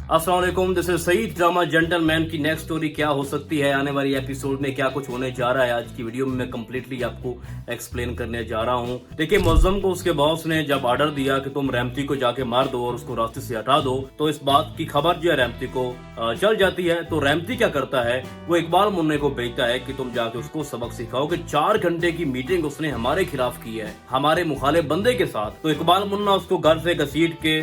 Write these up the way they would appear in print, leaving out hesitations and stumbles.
अस्सलाम वालेकुम, this is Saeed drama gentleman की नेक्स्ट स्टोरी क्या हो सकती है, आने वाली एपिसोड में क्या कुछ होने जा रहा है। आज की वीडियो में मैं कंप्लीटली आपको एक्सप्लेन करने जा रहा हूं। देखिए, मुअज्जम को उसके बॉस ने जब ऑर्डर दिया कि तुम रैमती को जाके मार दो और उसको रास्ते से हटा दो, तो इस बात की खबर जो है रैमती को चल जाती है। तो रैमती क्या करता है, वो इकबाल मुन्ने को भेजता है कि तुम जाके उसको सबक सिखाओ कि 4 घंटे की मीटिंग उसने हमारे खिलाफ की है, हमारे मुखालिफ बंदे के साथ। तो इकबाल मुन्ना उसको घर से घसीट के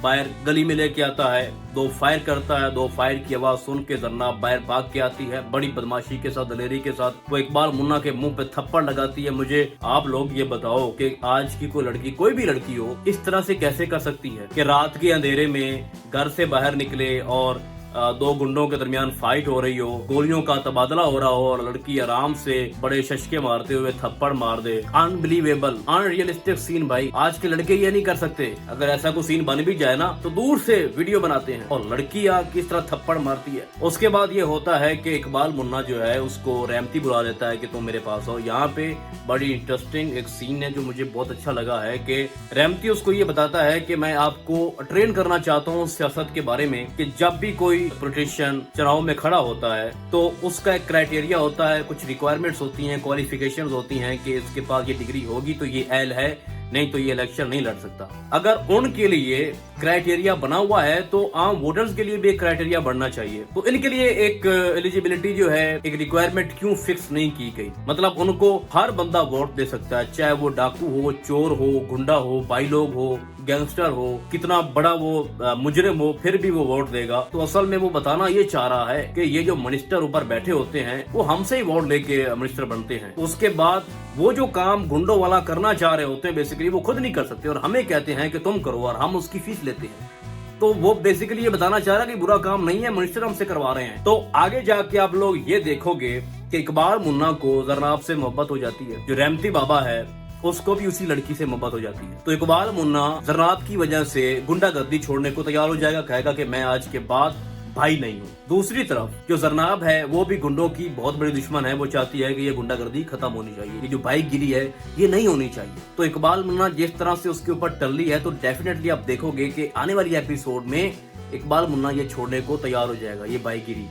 बाहर गली में लेके आता है, 2 फायर करता है। 2 फायर की आवाज सुन के जरनाब बाहर भाग के आती है, बड़ी बदमाशी के साथ, दलेरी के साथ। वो इकबाल मुन्ना के मुंह पे थप्पड़ लगाती है। मुझे आप लोग ये बताओ कि आज की कोई लड़की, कोई भी लड़की हो, इस तरह से कैसे कर सकती है कि रात के अंधेरे में घर से बाहर निकले और 2 गुंडों के दरमियान फाइट हो रही हो, गोलियों का तबादला हो रहा हो और लड़की आराम से बड़े शशके मारते हुए थप्पड़ मार दे। अनबिलीवेबल, अनरियलिस्टिक सीन भाई। आज के लड़के ये नहीं कर सकते। अगर ऐसा कोई सीन बन भी जाए ना तो दूर से वीडियो बनाते हैं और लड़कियां किस तरह थप्पड़ मारती है। उसके बाद ये होता है कि इकबाल मुन्ना जो है उसको रैमती बुला लेता है कि तुम मेरे पास आओ। यहाँ पे बड़ी इंटरेस्टिंग एक सीन है जो मुझे बहुत अच्छा लगा है कि रैमती उसको ये बताता है कि मैं आपको ट्रेन करना चाहता हूँ सियासत के बारे में, कि जब भी कोई पॉलिटिशियन चुनाव में खड़ा होता है तो उसका एक क्राइटेरिया होता है, कुछ रिक्वायरमेंट्स होती हैं, क्वालिफिकेशंस होती हैं कि इसके पास ये डिग्री होगी तो ये एल है, नहीं तो ये इलेक्शन नहीं लड़ सकता। अगर उनके लिए क्राइटेरिया बना हुआ है तो आम वोटर्स के लिए भी एक क्राइटेरिया बनना चाहिए। तो इनके लिए एक एलिजिबिलिटी जो है, एक रिक्वायरमेंट क्यों फिक्स नहीं की गई? मतलब उनको हर बंदा वोट दे सकता है, चाहे वो डाकू हो, चोर हो, गुंडा हो, भाई लोग हो, गैंगस्टर हो, कितना बड़ा वो मुजरिम हो, फिर भी वो वोट देगा। तो असल में वो बताना ये चाह रहा है कि ये जो मिनिस्टर ऊपर बैठे होते हैं वो हमसे ही वोट लेके मिनिस्टर बनते हैं। उसके बाद वो जो काम गुंडों वाला करना चाह रहे होते हैं बेसिकली वो खुद नहीं कर सकते और हमें कहते हैं कि तुम करो और हम उसकी फीस लेते हैं। तो वो बेसिकली ये बताना चाह रहा है कि बुरा काम नहीं है, मिनिस्टर हमसे करवा रहे हैं। तो आगे जाके आप लोग ये देखोगे कि इकबाल मुन्ना को जरनाब से मोहब्बत हो जाती है। जो रैमती बाबा है उसको भी उसी लड़की से मोहब्बत हो जाती है। तो इकबाल मुन्ना जरनाब की वजह से गुंडागर्दी छोड़ने को तैयार हो जाएगा, कहेगा कि मैं आज के बाद भाई नहीं हूँ। दूसरी तरफ जो जरनाब है वो भी गुंडों की बहुत बड़ी दुश्मन है। वो चाहती है कि ये गुंडागर्दी खत्म होनी चाहिए, ये जो भाईगिरी है ये नहीं होनी चाहिए। तो इकबाल मुन्ना जिस तरह से उसके ऊपर टल्ली है तो डेफिनेटली आप देखोगे कि आने वाली एपिसोड में इकबाल मुन्ना ये छोड़ने को तैयार हो जाएगा, ये भाईगिरी।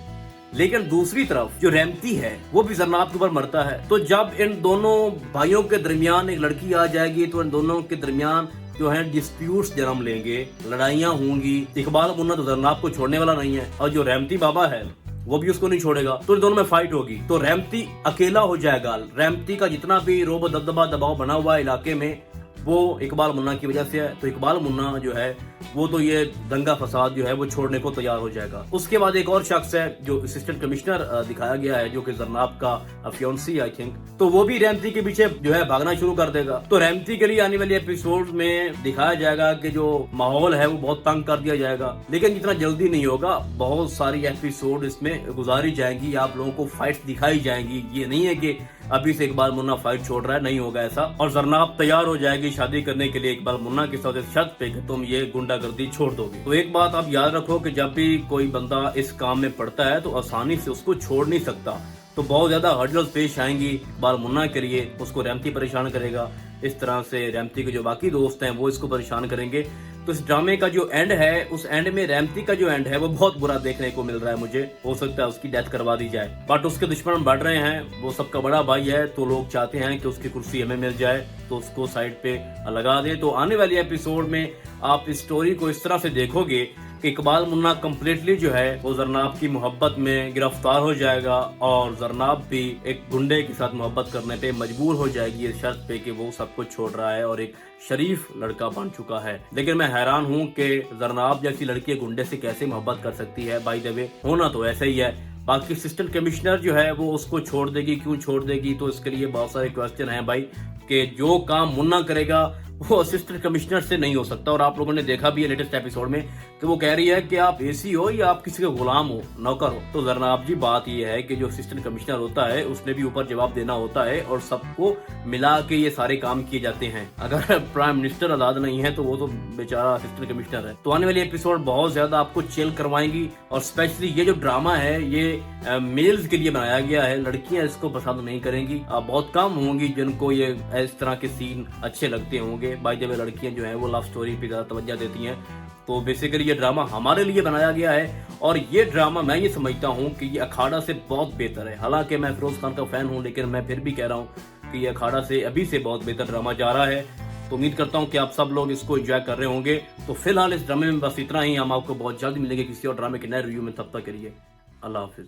लेकिन दूसरी तरफ जो रैमती है वो भी जरनाब के ऊपर मरता है। तो जब इन दोनों भाइयों के दरमियान एक लड़की आ जाएगी तो इन दोनों के दरमियान जो है डिस्प्यूट्स जन्म लेंगे, लड़ाइयां होंगी। इकबाल मुन्ना तो जरनाब को छोड़ने वाला नहीं है और जो रैमती बाबा है वो भी उसको नहीं छोड़ेगा। तो इन दोनों में फाइट होगी तो रैमती अकेला हो जाएगा। रैमती का जितना भी रोब दबदबा दबाव बना हुआ है इलाके में वो इकबाल मुन्ना की वजह से है। तो इकबाल मुन्ना जो है वो तो ये दंगा फसाद जो है वो छोड़ने को तैयार हो जाएगा। उसके बाद एक और शख्स है जो असिस्टेंट कमिश्नर दिखाया गया है, जो कि जरनाब का फियांसी आई थिंक, तो वो भी रैमती के पीछे जो है भागना शुरू कर देगा। तो रैमती के लिए आने वाली एपिसोड में दिखाया जाएगा कि जो माहौल है वो बहुत तंग कर दिया जाएगा, लेकिन इतना जल्दी नहीं होगा। बहुत सारी एपिसोड इसमें गुजारी जाएंगी, आप लोगों को फाइट दिखाई जाएंगी। ये नहीं है कि अभी से इकबाल मुन्ना फाइट छोड़ रहा है, नहीं होगा ऐसा। और जरनाब तैयार हो जाएगी शादी करने के लिए इकबाल मुन्ना के साथ इस शर्त पे कि तुम ये गुंडागर्दी छोड़ दोगे। तो एक बात आप याद रखो कि जब भी कोई बंदा इस काम में पड़ता है तो आसानी से उसको छोड़ नहीं सकता। तो बहुत ज्यादा हर्डल्स पेश आएंगी इकबाल मुन्ना के लिए। उसको रैमती परेशान करेगा, इस तरह से रैमती के जो बाकी दोस्त हैं वो इसको परेशान करेंगे। तो इस ड्रामे का जो एंड है, उस एंड में रैमती का जो एंड है वो बहुत बुरा देखने को मिल रहा है मुझे। हो सकता है उसकी डेथ करवा दी जाए, बट उसके दुश्मन बढ़ रहे हैं। वो सबका बड़ा भाई है तो लोग चाहते हैं कि उसकी कुर्सी हमें मिल जाए तो उसको साइड पे लगा दे। तो आने वाली एपिसोड में आप इस स्टोरी को इस तरह से देखोगे कि इकबाल मुन्ना कम्प्लीटली जो है वो जरनाब की मोहब्बत में गिरफ्तार हो जाएगा और जरनाब भी एक गुंडे के साथ मोहब्बत करने पे मजबूर हो जाएगी इस शर्त पे कि वो सब कुछ छोड़ रहा है और एक शरीफ लड़का बन चुका है। लेकिन मैं हैरान हूँ कि जरनाब जैसी लड़की गुंडे से कैसे मोहब्बत कर सकती है। बाय द वे होना तो ऐसा ही है। बाकी असिस्टेंट कमिश्नर जो है वो उसको छोड़ देगी, क्यों छोड़ देगी? तो इसके लिए बहुत सारे क्वेश्चन हैं भाई, कि जो काम मुन्ना करेगा वो असिस्टेंट कमिश्नर से नहीं हो सकता। और आप लोगों ने देखा भी है लेटेस्ट एपिसोड में कि वो कह रही है कि आप एसी हो या आप किसी का गुलाम हो, नौकर हो। तो जरनाब जी बात ये है कि जो असिस्टेंट कमिश्नर होता है उसने भी ऊपर जवाब देना होता है और सबको मिला के ये सारे काम किए जाते हैं। अगर प्राइम मिनिस्टर आजाद नहीं है तो वो तो बेचारा असिस्टेंट कमिश्नर है। तो आने वाली एपिसोड बहुत ज्यादा आपको चिल करवाएंगी और स्पेशली ये जो ड्रामा है ये मेल्स के लिए बनाया गया है, लड़कियां इसको पसंद नहीं करेंगी। बहुत कम होंगी जिनको ये इस तरह के सीन अच्छे लगते होंगे। बाय द वे लड़कियां जो है वो लव स्टोरी पे ज्यादा तवज्जो देती हैं। तो बेसिकली ये ड्रामा हमारे लिए बनाया गया है और ये ड्रामा मैं ये समझता हूँ कि ये अखाड़ा से बहुत बेहतर है। हालांकि मैं फिरोज खान का फैन हूँ, लेकिन मैं फिर भी कह रहा हूँ कि ये अखाड़ा से अभी से बहुत बेहतर ड्रामा जा रहा है। तो उम्मीद करता हूँ कि आप सब लोग इसको एंजॉय कर रहे होंगे। तो फिलहाल इस ड्रामे में बस इतना ही। हम आपको बहुत जल्द मिलेंगे किसी और ड्रामे के नए रिव्यू में। तब तक के लिए अल्लाह हाफिज।